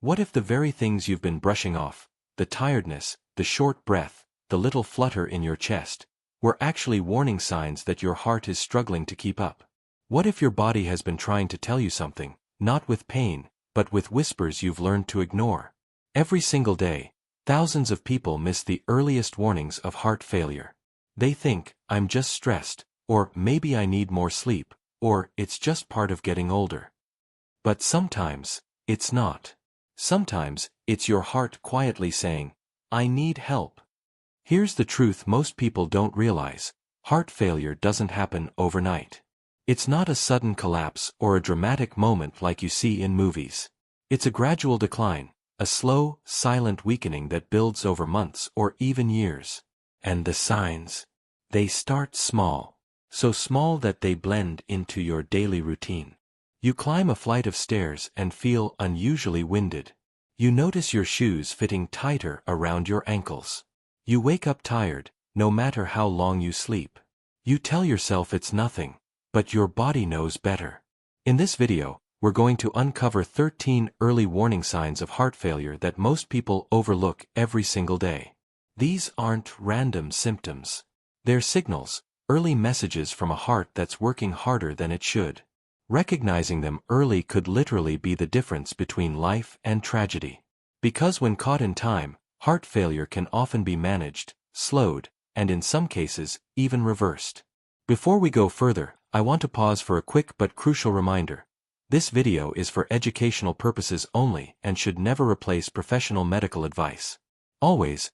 What if the very things you've been brushing off, the tiredness, the short breath, the little flutter in your chest, were actually warning signs that your heart is struggling to keep up? What if your body has been trying to tell you something, not with pain, but with whispers you've learned to ignore? Every single day, thousands of people miss the earliest warnings of heart failure. They think, I'm just stressed, or maybe I need more sleep, or it's just part of getting older. But sometimes, it's not. Sometimes, it's your heart quietly saying, I need help. Here's the truth most people don't realize: heart failure doesn't happen overnight. It's not a sudden collapse or a dramatic moment like you see in movies. It's a gradual decline, a slow, silent weakening that builds over months or even years. And the signs? They start small. So small that they blend into your daily routine. You climb a flight of stairs and feel unusually winded. You notice your shoes fitting tighter around your ankles. You wake up tired, no matter how long you sleep. You tell yourself it's nothing, but your body knows better. In this video, we're going to uncover 13 early warning signs of heart failure that most people overlook every single day. These aren't random symptoms. They're signals, early messages from a heart that's working harder than it should. Recognizing them early could literally be the difference between life and tragedy. Because when caught in time, heart failure can often be managed, slowed, and in some cases, even reversed. Before we go further, I want to pause for a quick but crucial reminder. This video is for educational purposes only and should never replace professional medical advice. Always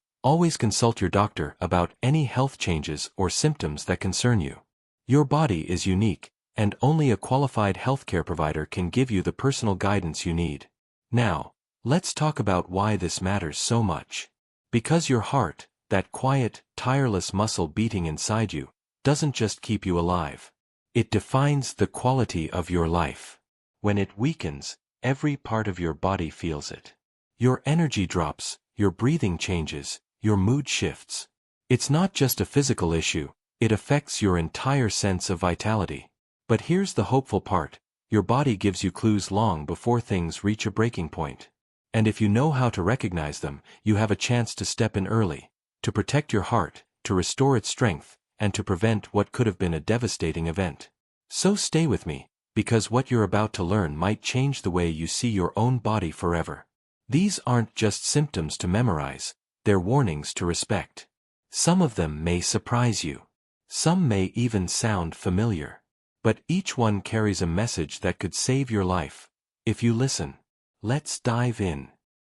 consult your doctor about any health changes or symptoms that concern you. Your body is unique, and only a qualified healthcare provider can give you the personal guidance you need. Now, let's talk about why this matters so much. Because your heart, that quiet, tireless muscle beating inside you, doesn't just keep you alive. It defines the quality of your life. When it weakens, every part of your body feels it. Your energy drops, your breathing changes, your mood shifts. It's not just a physical issue, it affects your entire sense of vitality. But here's the hopeful part: your body gives you clues long before things reach a breaking point. And if you know how to recognize them, you have a chance to step in early, to protect your heart, to restore its strength, and to prevent what could have been a devastating event. So stay with me, because what you're about to learn might change the way you see your own body forever. These aren't just symptoms to memorize, they're warnings to respect. Some of them may surprise you. Some may even sound familiar. But each one carries a message that could save your life, if you listen. Let's dive in.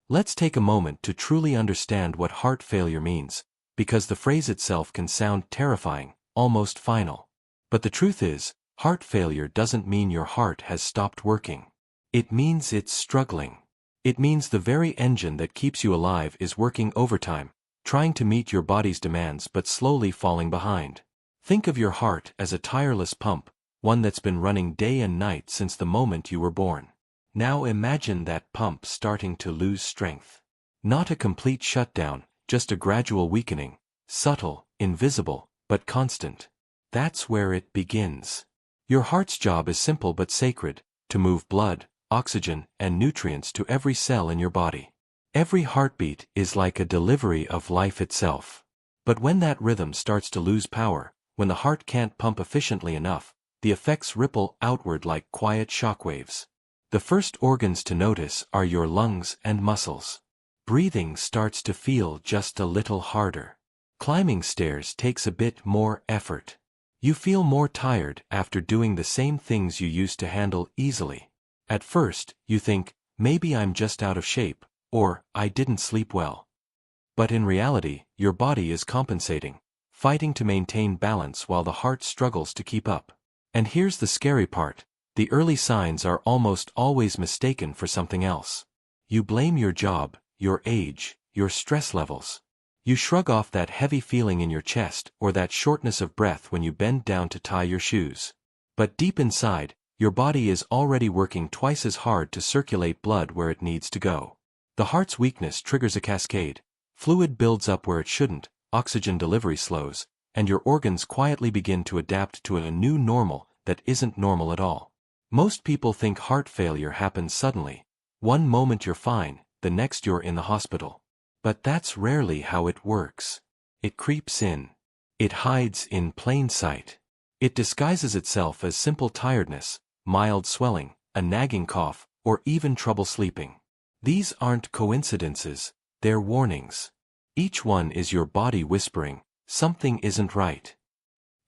Let's take a moment to truly understand what heart failure means, because the phrase itself can sound terrifying, almost final. But the truth is, heart failure doesn't mean your heart has stopped working. It means it's struggling. It means the very engine that keeps you alive is working overtime, trying to meet your body's demands but slowly falling behind. Think of your heart as a tireless pump, one that's been running day and night since the moment you were born. Now imagine that pump starting to lose strength. Not a complete shutdown, just a gradual weakening, subtle, invisible, but constant. That's where it begins. Your heart's job is simple but sacred: to move blood, oxygen, and nutrients to every cell in your body. Every heartbeat is like a delivery of life itself. But when that rhythm starts to lose power, when the heart can't pump efficiently enough, the effects ripple outward like quiet shockwaves. The first organs to notice are your lungs and muscles. Breathing starts to feel just a little harder. Climbing stairs takes a bit more effort. You feel more tired after doing the same things you used to handle easily. At first, you think, maybe I'm just out of shape, or I didn't sleep well. But in reality, your body is compensating, fighting to maintain balance while the heart struggles to keep up. And here's the scary part: the early signs are almost always mistaken for something else. You blame your job, your age, your stress levels. You shrug off that heavy feeling in your chest or that shortness of breath when you bend down to tie your shoes. But deep inside, your body is already working twice as hard to circulate blood where it needs to go. The heart's weakness triggers a cascade. Fluid builds up where it shouldn't, oxygen delivery slows, and your organs quietly begin to adapt to a new normal that isn't normal at all. Most people think heart failure happens suddenly. One moment you're fine, the next you're in the hospital. But that's rarely how it works. It creeps in. It hides in plain sight. It disguises itself as simple tiredness, mild swelling, a nagging cough, or even trouble sleeping. These aren't coincidences, they're warnings. Each one is your body whispering, something isn't right.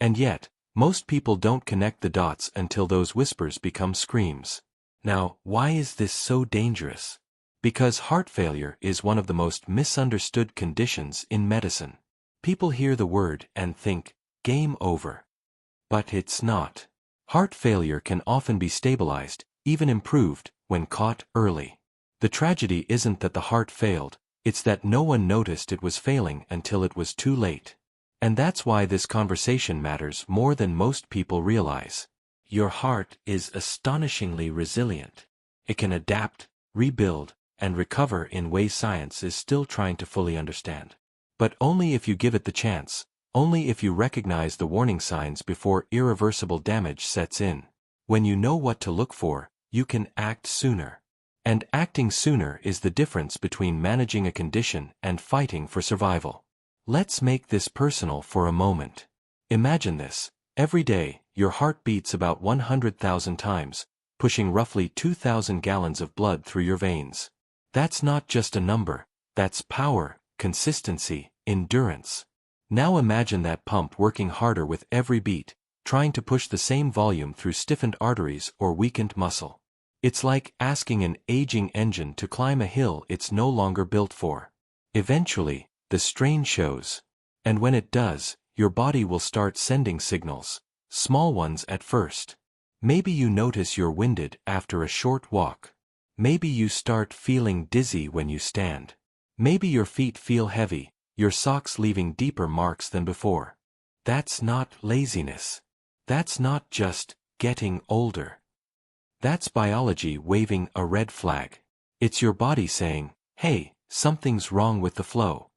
And yet, most people don't connect the dots until those whispers become screams. Now, why is this so dangerous? Because heart failure is one of the most misunderstood conditions in medicine. People hear the word and think, game over. But it's not. Heart failure can often be stabilized, even improved, when caught early. The tragedy isn't that the heart failed, it's that no one noticed it was failing until it was too late. And that's why this conversation matters more than most people realize. Your heart is astonishingly resilient. It can adapt, rebuild, and recover in ways science is still trying to fully understand. But only if you give it the chance, only if you recognize the warning signs before irreversible damage sets in. When you know what to look for, you can act sooner. And acting sooner is the difference between managing a condition and fighting for survival. Let's make this personal for a moment. Imagine this. Every day, your heart beats about 100,000 times, pushing roughly 2,000 gallons of blood through your veins. That's not just a number, that's power, consistency, endurance. Now imagine that pump working harder with every beat, trying to push the same volume through stiffened arteries or weakened muscle. It's like asking an aging engine to climb a hill it's no longer built for. Eventually, the strain shows. And when it does, your body will start sending signals, small ones at first. Maybe you notice you're winded after a short walk. Maybe you start feeling dizzy when you stand. Maybe your feet feel heavy, your socks leaving deeper marks than before. That's not laziness. That's not just getting older. That's biology waving a red flag. It's your body saying, hey, something's wrong with the flow.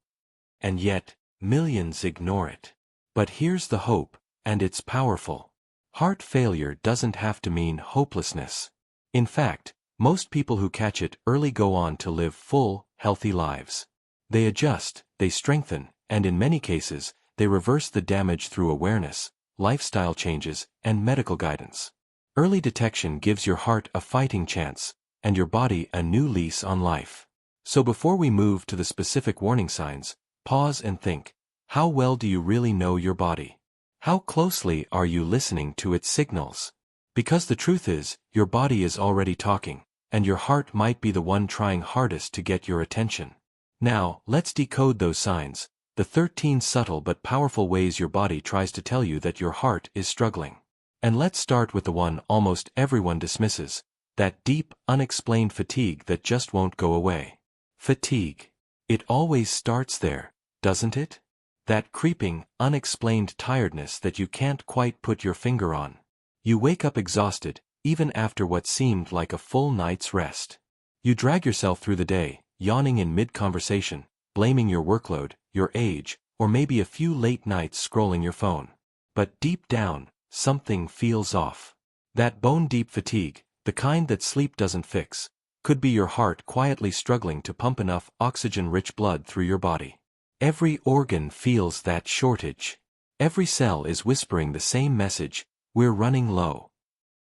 And yet, millions ignore it. But here's the hope, and it's powerful. Heart failure doesn't have to mean hopelessness. In fact, most people who catch it early go on to live full, healthy lives. They adjust, they strengthen, and in many cases, they reverse the damage through awareness, lifestyle changes, and medical guidance. Early detection gives your heart a fighting chance, and your body a new lease on life. So before we move to the specific warning signs, pause and think, how well do you really know your body? How closely are you listening to its signals? Because the truth is, your body is already talking, and your heart might be the one trying hardest to get your attention. Now, let's decode those signs, the 13 subtle but powerful ways your body tries to tell you that your heart is struggling. And let's start with the one almost everyone dismisses, that deep, unexplained fatigue that just won't go away. Fatigue. It always starts there, doesn't it? That creeping, unexplained tiredness that you can't quite put your finger on. You wake up exhausted, even after what seemed like a full night's rest. You drag yourself through the day, yawning in mid-conversation, blaming your workload, your age, or maybe a few late nights scrolling your phone. But deep down, something feels off. That bone-deep fatigue, the kind that sleep doesn't fix, could be your heart quietly struggling to pump enough oxygen-rich blood through your body. Every organ feels that shortage. Every cell is whispering the same message, we're running low.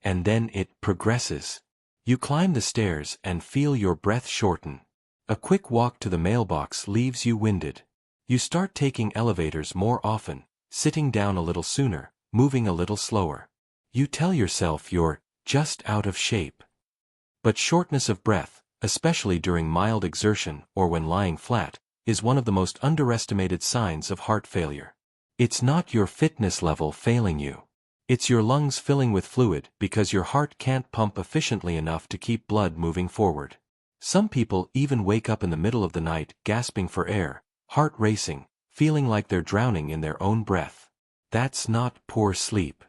And then it progresses. You climb the stairs and feel your breath shorten. A quick walk to the mailbox leaves you winded. You start taking elevators more often, sitting down a little sooner, moving a little slower. You tell yourself you're just out of shape. But shortness of breath, especially during mild exertion or when lying flat, is one of the most underestimated signs of heart failure. It's not your fitness level failing you. It's your lungs filling with fluid because your heart can't pump efficiently enough to keep blood moving forward. Some people even wake up in the middle of the night gasping for air, heart racing, feeling like they're drowning in their own breath. That's not poor sleep.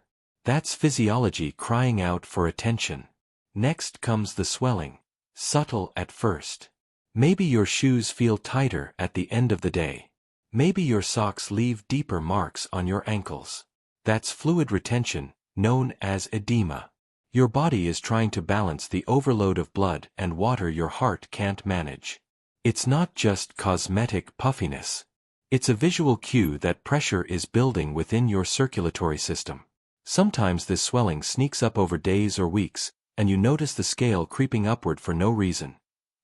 That's physiology crying out for attention. Next comes the swelling, subtle at first. Maybe your shoes feel tighter at the end of the day. Maybe your socks leave deeper marks on your ankles. That's fluid retention, known as edema. Your body is trying to balance the overload of blood and water your heart can't manage. It's not just cosmetic puffiness. It's a visual cue that pressure is building within your circulatory system. Sometimes this swelling sneaks up over days or weeks, and you notice the scale creeping upward for no reason.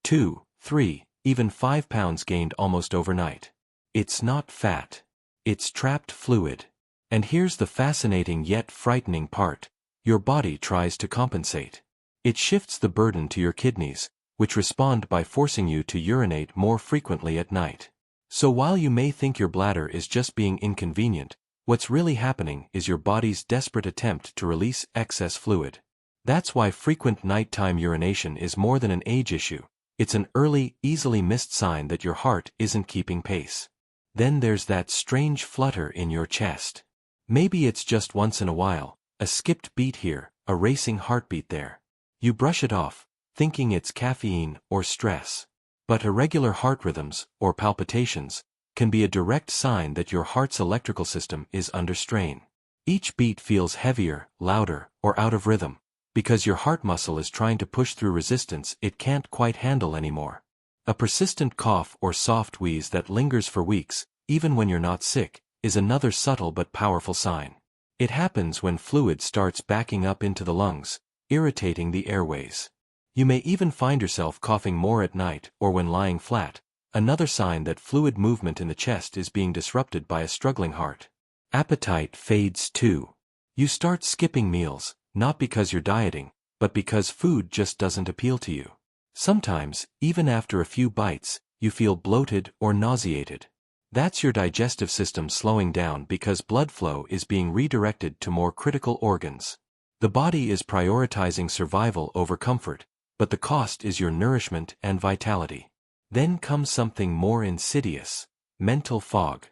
2, 3, even 5 pounds gained almost overnight. It's not fat. It's trapped fluid. And here's the fascinating yet frightening part. Your body tries to compensate. It shifts the burden to your kidneys, which respond by forcing you to urinate more frequently at night. So while you may think your bladder is just being inconvenient, what's really happening is your body's desperate attempt to release excess fluid. That's why frequent nighttime urination is more than an age issue. It's an early, easily missed sign that your heart isn't keeping pace. Then there's that strange flutter in your chest. Maybe it's just once in a while, a skipped beat here, a racing heartbeat there. You brush it off, thinking it's caffeine or stress. But irregular heart rhythms, or palpitations, can be a direct sign that your heart's electrical system is under strain. Each beat feels heavier, louder, or out of rhythm, because your heart muscle is trying to push through resistance it can't quite handle anymore. A persistent cough or soft wheeze that lingers for weeks, even when you're not sick, is another subtle but powerful sign. It happens when fluid starts backing up into the lungs, irritating the airways. You may even find yourself coughing more at night or when lying flat, another sign that fluid movement in the chest is being disrupted by a struggling heart. Appetite fades too. You start skipping meals, not because you're dieting, but because food just doesn't appeal to you. Sometimes, even after a few bites, you feel bloated or nauseated. That's your digestive system slowing down because blood flow is being redirected to more critical organs. The body is prioritizing survival over comfort, but the cost is your nourishment and vitality. Then comes something more insidious: mental fog.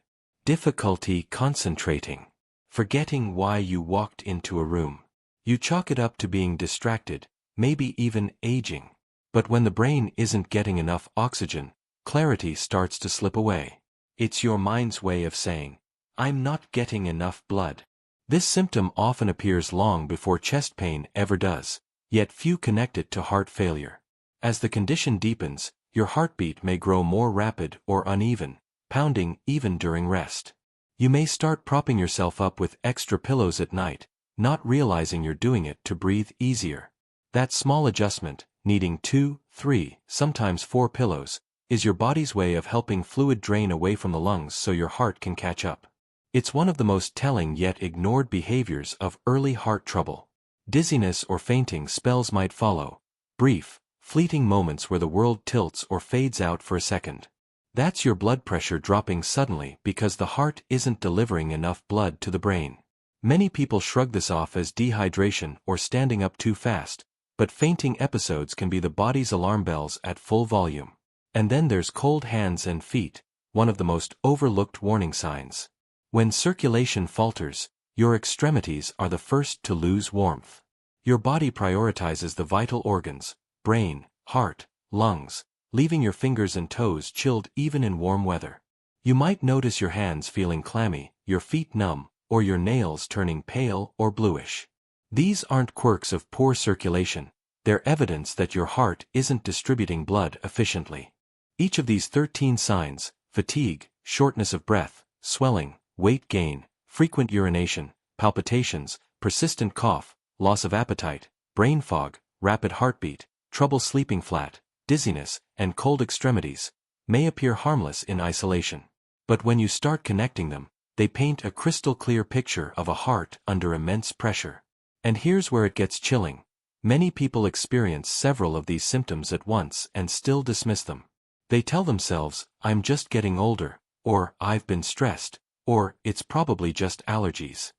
Difficulty concentrating. Forgetting why you walked into a room. You chalk it up to being distracted, maybe even aging. But when the brain isn't getting enough oxygen, clarity starts to slip away. It's your mind's way of saying, "I'm not getting enough blood." This symptom often appears long before chest pain ever does, yet few connect it to heart failure. As the condition deepens, your heartbeat may grow more rapid or uneven, pounding even during rest. You may start propping yourself up with extra pillows at night, not realizing you're doing it to breathe easier. That small adjustment, needing 2, 3, sometimes 4 pillows, is your body's way of helping fluid drain away from the lungs so your heart can catch up. It's one of the most telling yet ignored behaviors of early heart trouble. Dizziness or fainting spells might follow, brief, fleeting moments where the world tilts or fades out for a second. That's your blood pressure dropping suddenly because the heart isn't delivering enough blood to the brain. Many people shrug this off as dehydration or standing up too fast, but fainting episodes can be the body's alarm bells at full volume. And then there's cold hands and feet, one of the most overlooked warning signs. When circulation falters, your extremities are the first to lose warmth. Your body prioritizes the vital organs, brain, heart, lungs, leaving your fingers and toes chilled even in warm weather. You might notice your hands feeling clammy, your feet numb, or your nails turning pale or bluish. These aren't quirks of poor circulation, they're evidence that your heart isn't distributing blood efficiently. Each of these 13 signs, fatigue, shortness of breath, swelling, weight gain, frequent urination, palpitations, persistent cough, loss of appetite, brain fog, rapid heartbeat, trouble sleeping flat, dizziness, and cold extremities, may appear harmless in isolation. But when you start connecting them, they paint a crystal clear picture of a heart under immense pressure. And here's where it gets chilling. Many people experience several of these symptoms at once and still dismiss them. They tell themselves, "I'm just getting older," or "I've been stressed," or "it's probably just allergies."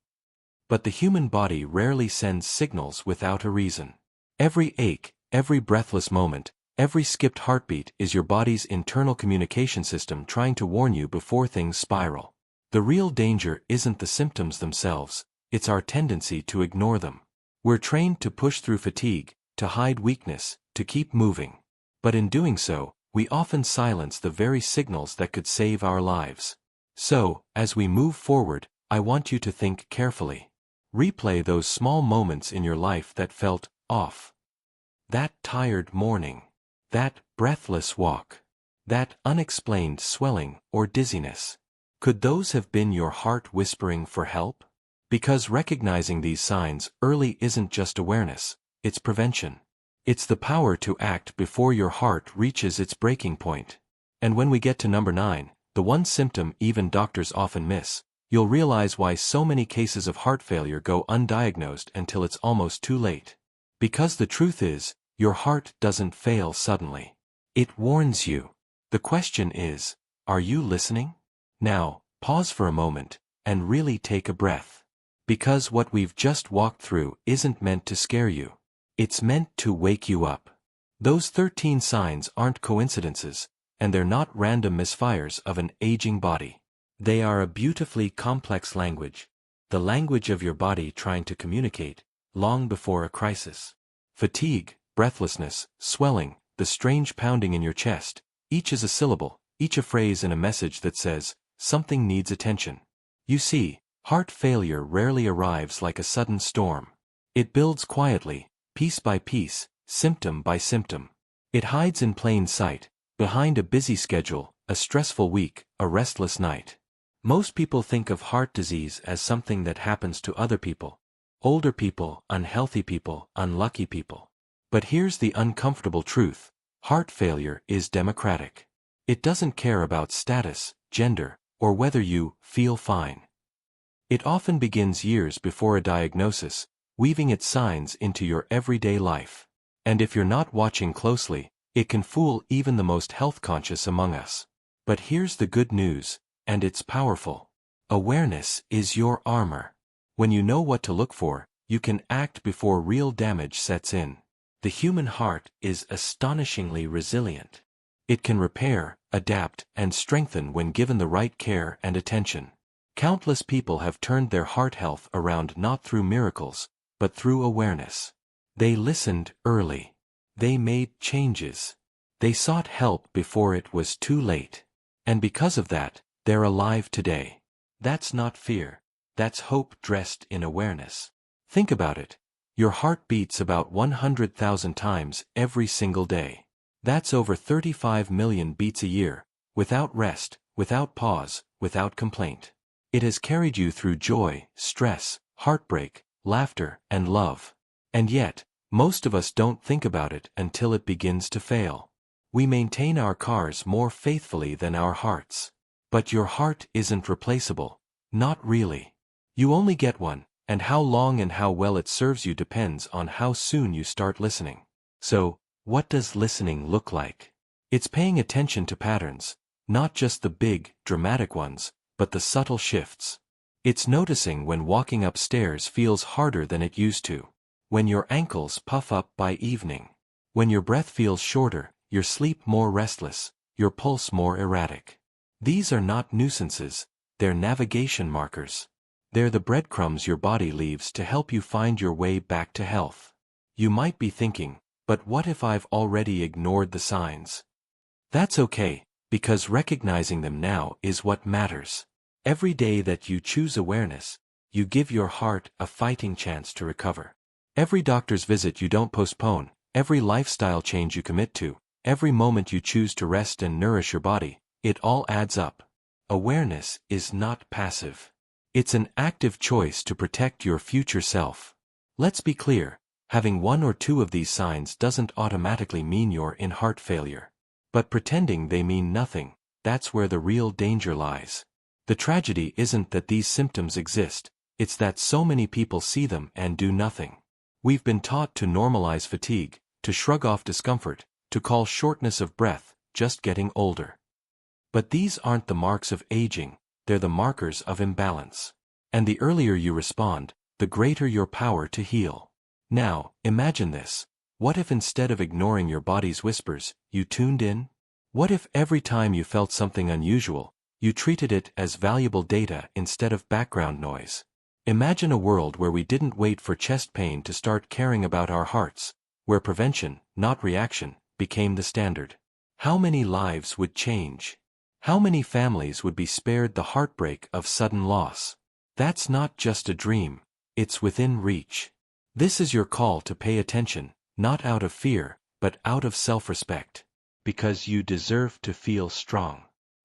But the human body rarely sends signals without a reason. Every ache, every breathless moment, every skipped heartbeat is your body's internal communication system trying to warn you before things spiral. The real danger isn't the symptoms themselves, it's our tendency to ignore them. We're trained to push through fatigue, to hide weakness, to keep moving. But in doing so, we often silence the very signals that could save our lives. So, as we move forward, I want you to think carefully. Replay those small moments in your life that felt off. That tired morning. That breathless walk. That unexplained swelling or dizziness. Could those have been your heart whispering for help? Because recognizing these signs early isn't just awareness, it's prevention. It's the power to act before your heart reaches its breaking point. And when we get to number 9, the one symptom even doctors often miss, you'll realize why so many cases of heart failure go undiagnosed until it's almost too late. Because the truth is, your heart doesn't fail suddenly. It warns you. The question is, are you listening? Now, pause for a moment, and really take a breath. Because what we've just walked through isn't meant to scare you. It's meant to wake you up. Those 13 signs aren't coincidences, and they're not random misfires of an aging body. They are a beautifully complex language, the language of your body trying to communicate, long before a crisis. Fatigue, breathlessness, swelling, the strange pounding in your chest, each is a syllable, each a phrase in a message that says, something needs attention. You see, heart failure rarely arrives like a sudden storm. It builds quietly, piece by piece, symptom by symptom. It hides in plain sight, behind a busy schedule, a stressful week, a restless night. Most people think of heart disease as something that happens to other people. Older people, unhealthy people, unlucky people. But here's the uncomfortable truth. Heart failure is democratic. It doesn't care about status, gender, or whether you feel fine. It often begins years before a diagnosis, weaving its signs into your everyday life. And if you're not watching closely, it can fool even the most health-conscious among us. But here's the good news, and it's powerful. Awareness is your armor. When you know what to look for, you can act before real damage sets in. The human heart is astonishingly resilient. It can repair, adapt, and strengthen when given the right care and attention. Countless people have turned their heart health around not through miracles, but through awareness. They listened early. They made changes. They sought help before it was too late. And because of that, they're alive today. That's not fear. That's hope dressed in awareness. Think about it. Your heart beats about 100,000 times every single day. That's over 35 million beats a year, without rest, without pause, without complaint. It has carried you through joy, stress, heartbreak, laughter, and love. And yet, most of us don't think about it until it begins to fail. We maintain our cars more faithfully than our hearts. But your heart isn't replaceable. Not really. You only get one, and how long and how well it serves you depends on how soon you start listening. So, what does listening look like? It's paying attention to patterns, not just the big, dramatic ones, but the subtle shifts. It's noticing when walking upstairs feels harder than it used to. When your ankles puff up by evening. When your breath feels shorter, your sleep more restless, your pulse more erratic. These are not nuisances, they're navigation markers. They're the breadcrumbs your body leaves to help you find your way back to health. You might be thinking, but what if I've already ignored the signs? That's okay, because recognizing them now is what matters. Every day that you choose awareness, you give your heart a fighting chance to recover. Every doctor's visit you don't postpone, every lifestyle change you commit to, every moment you choose to rest and nourish your body, it all adds up. Awareness is not passive. It's an active choice to protect your future self. Let's be clear, having one or two of these signs doesn't automatically mean you're in heart failure. But pretending they mean nothing, that's where the real danger lies. The tragedy isn't that these symptoms exist, it's that so many people see them and do nothing. We've been taught to normalize fatigue, to shrug off discomfort, to call shortness of breath just getting older. But these aren't the marks of aging, they're the markers of imbalance. And the earlier you respond, the greater your power to heal. Now, imagine this. What if instead of ignoring your body's whispers, you tuned in? What if every time you felt something unusual, you treated it as valuable data instead of background noise? Imagine a world where we didn't wait for chest pain to start caring about our hearts, where prevention, not reaction, became the standard. How many lives would change? How many families would be spared the heartbreak of sudden loss? That's not just a dream, it's within reach. This is your call to pay attention, not out of fear, but out of self-respect. Because you deserve to feel strong.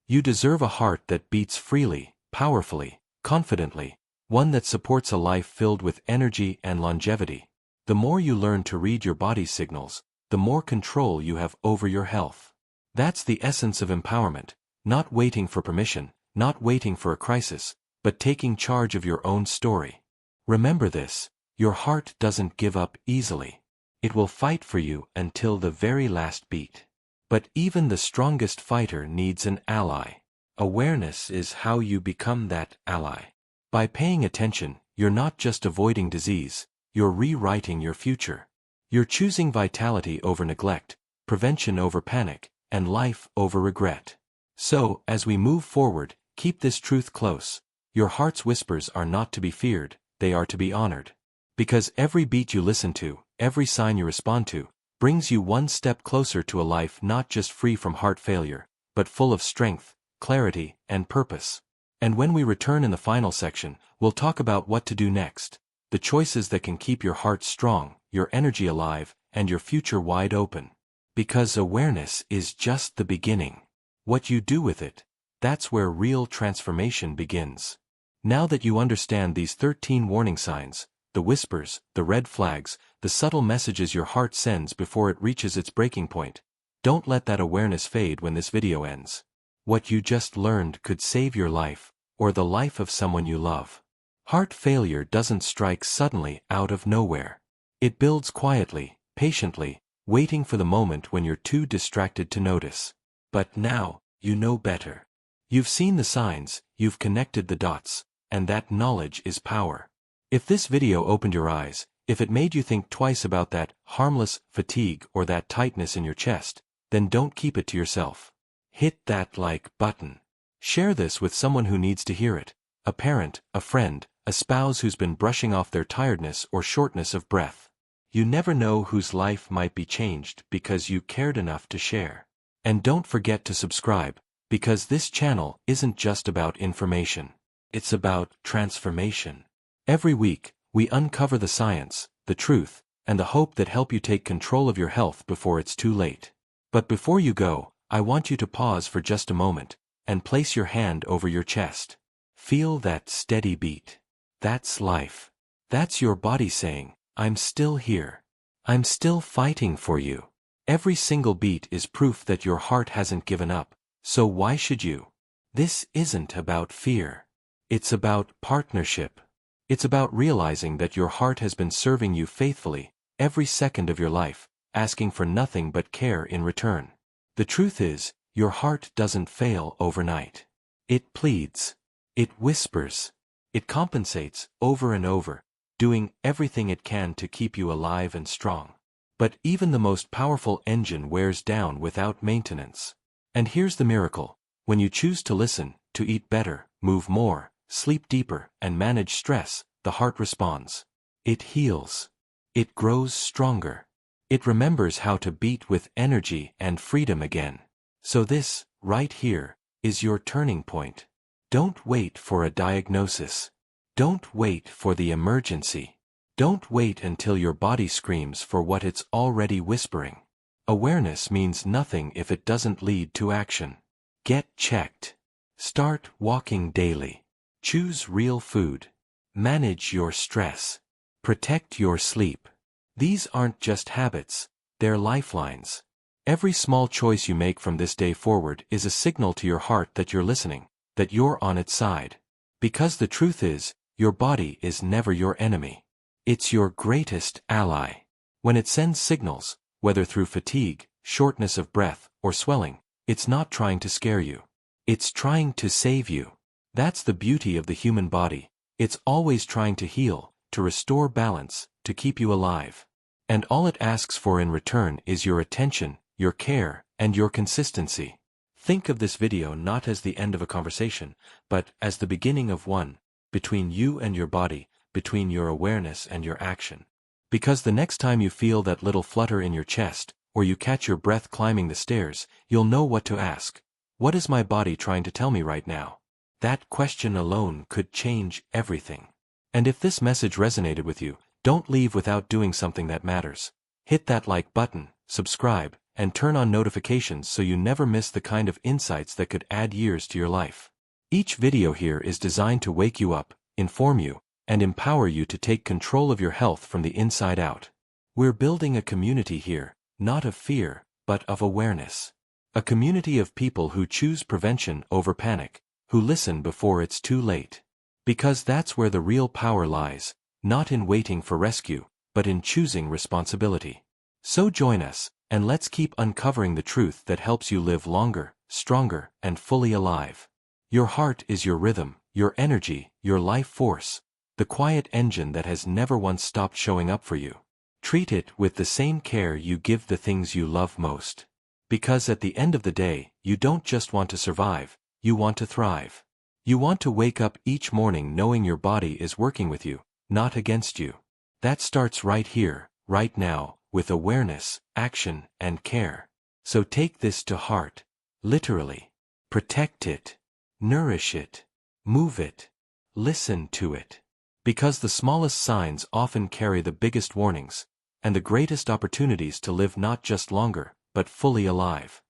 You deserve a heart that beats freely, powerfully, confidently, one that supports a life filled with energy and longevity. The more you learn to read your body's signals, the more control you have over your health. That's the essence of empowerment, not waiting for permission, not waiting for a crisis, but taking charge of your own story. Remember this, your heart doesn't give up easily. It will fight for you until the very last beat. But even the strongest fighter needs an ally. Awareness is how you become that ally. By paying attention, you're not just avoiding disease, you're rewriting your future. You're choosing vitality over neglect, prevention over panic, and life over regret. So, as we move forward, keep this truth close. Your heart's whispers are not to be feared, they are to be honored. Because every beat you listen to, every sign you respond to, brings you one step closer to a life not just free from heart failure, but full of strength, clarity, and purpose. And when we return in the final section, we'll talk about what to do next, the choices that can keep your heart strong, your energy alive, and your future wide open. Because awareness is just the beginning. What you do with it, that's where real transformation begins. Now that you understand these 13 warning signs, the whispers, the red flags, the subtle messages your heart sends before it reaches its breaking point, don't let that awareness fade when this video ends. What you just learned could save your life, or the life of someone you love. Heart failure doesn't strike suddenly out of nowhere. It builds quietly, patiently, waiting for the moment when you're too distracted to notice. But now, you know better. You've seen the signs, you've connected the dots, and that knowledge is power. If this video opened your eyes, if it made you think twice about that harmless fatigue or that tightness in your chest, then don't keep it to yourself. Hit that like button. Share this with someone who needs to hear it, a parent, a friend, a spouse who's been brushing off their tiredness or shortness of breath. You never know whose life might be changed because you cared enough to share. And don't forget to subscribe, because this channel isn't just about information. It's about transformation. Every week, we uncover the science, the truth, and the hope that help you take control of your health before it's too late. But before you go, I want you to pause for just a moment, and place your hand over your chest. Feel that steady beat. That's life. That's your body saying, I'm still here. I'm still fighting for you. Every single beat is proof that your heart hasn't given up, so why should you? This isn't about fear. It's about partnership. It's about realizing that your heart has been serving you faithfully, every second of your life, asking for nothing but care in return. The truth is, your heart doesn't fail overnight. It pleads. It whispers. It compensates, over and over, doing everything it can to keep you alive and strong. But even the most powerful engine wears down without maintenance. And here's the miracle. When you choose to listen, to eat better, move more, sleep deeper, and manage stress, the heart responds. It heals. It grows stronger. It remembers how to beat with energy and freedom again. So this, right here, is your turning point. Don't wait for a diagnosis. Don't wait for the emergency. Don't wait until your body screams for what it's already whispering. Awareness means nothing if it doesn't lead to action. Get checked. Start walking daily. Choose real food. Manage your stress. Protect your sleep. These aren't just habits, they're lifelines. Every small choice you make from this day forward is a signal to your heart that you're listening, that you're on its side. Because the truth is, your body is never your enemy. It's your greatest ally. When it sends signals, whether through fatigue, shortness of breath, or swelling, it's not trying to scare you. It's trying to save you. That's the beauty of the human body. It's always trying to heal, to restore balance, to keep you alive. And all it asks for in return is your attention, your care, and your consistency. Think of this video not as the end of a conversation, but as the beginning of one, between you and your body, between your awareness and your action. Because the next time you feel that little flutter in your chest, or you catch your breath climbing the stairs, you'll know what to ask. What is my body trying to tell me right now? That question alone could change everything. And if this message resonated with you, don't leave without doing something that matters. Hit that like button, subscribe, and turn on notifications so you never miss the kind of insights that could add years to your life. Each video here is designed to wake you up, inform you, and empower you to take control of your health from the inside out. We're building a community here, not of fear, but of awareness. A community of people who choose prevention over panic, who listen before it's too late. Because that's where the real power lies, not in waiting for rescue, but in choosing responsibility. So join us, and let's keep uncovering the truth that helps you live longer, stronger, and fully alive. Your heart is your rhythm, your energy, your life force, the quiet engine that has never once stopped showing up for you. Treat it with the same care you give the things you love most. Because at the end of the day, you don't just want to survive, you want to thrive. You want to wake up each morning knowing your body is working with you, not against you. That starts right here, right now, with awareness, action, and care. So take this to heart. Literally. Protect it. Nourish it. Move it. Listen to it. Because the smallest signs often carry the biggest warnings, and the greatest opportunities to live not just longer, but fully alive.